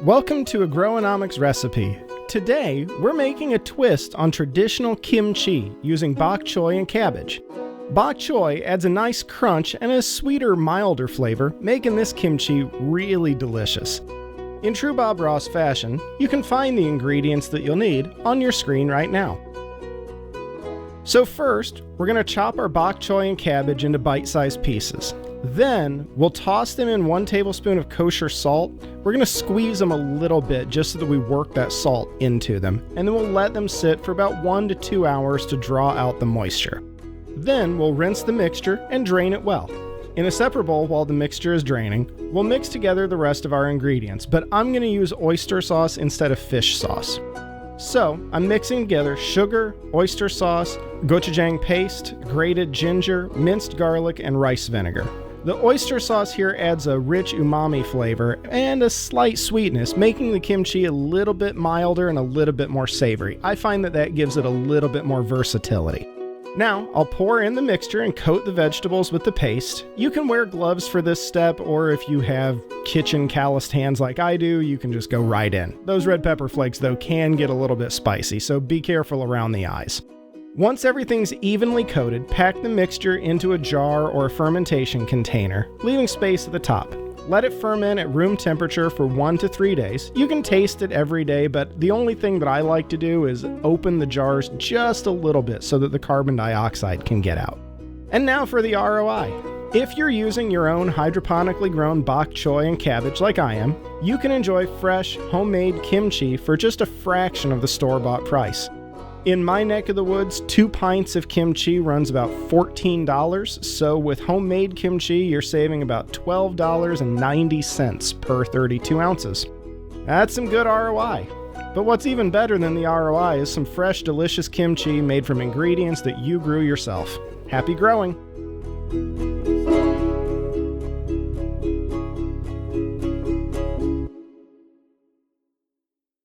Welcome to Agronomics Recipe. Today, we're making a twist on traditional kimchi using bok choy and cabbage. Bok choy adds a nice crunch and a sweeter, milder flavor, making this kimchi really delicious. In true Bob Ross fashion, you can find the ingredients that you'll need on your screen right now. So first, we're going to chop our bok choy and cabbage into bite-sized pieces. Then, we'll toss them in 1 tablespoon of kosher salt. We're going to squeeze them a little bit just so that we work that salt into them. And then we'll let them sit for about 1 to 2 hours to draw out the moisture. Then, we'll rinse the mixture and drain it well. In a separate bowl while the mixture is draining, we'll mix together the rest of our ingredients, but I'm going to use oyster sauce instead of fish sauce. So, I'm mixing together sugar, oyster sauce, gochujang paste, grated ginger, minced garlic, and rice vinegar. The oyster sauce here adds a rich umami flavor and a slight sweetness, making the kimchi a little bit milder and a little bit more savory. I find that gives it a little bit more versatility. Now, I'll pour in the mixture and coat the vegetables with the paste. You can wear gloves for this step, or if you have kitchen calloused hands like I do, you can just go right in. Those red pepper flakes, though, can get a little bit spicy, so be careful around the eyes. Once everything's evenly coated, pack the mixture into a jar or a fermentation container, leaving space at the top. Let it ferment at room temperature for 1 to 3 days. You can taste it every day, but the only thing that I like to do is open the jars just a little bit so that the carbon dioxide can get out. And now for the ROI. If you're using your own hydroponically grown bok choy and cabbage like I am, you can enjoy fresh, homemade kimchi for just a fraction of the store-bought price. In my neck of the woods, 2 pints of kimchi runs about $14, so with homemade kimchi, you're saving about $12.90 per 32 ounces. That's some good ROI. But what's even better than the ROI is some fresh, delicious kimchi made from ingredients that you grew yourself. Happy growing!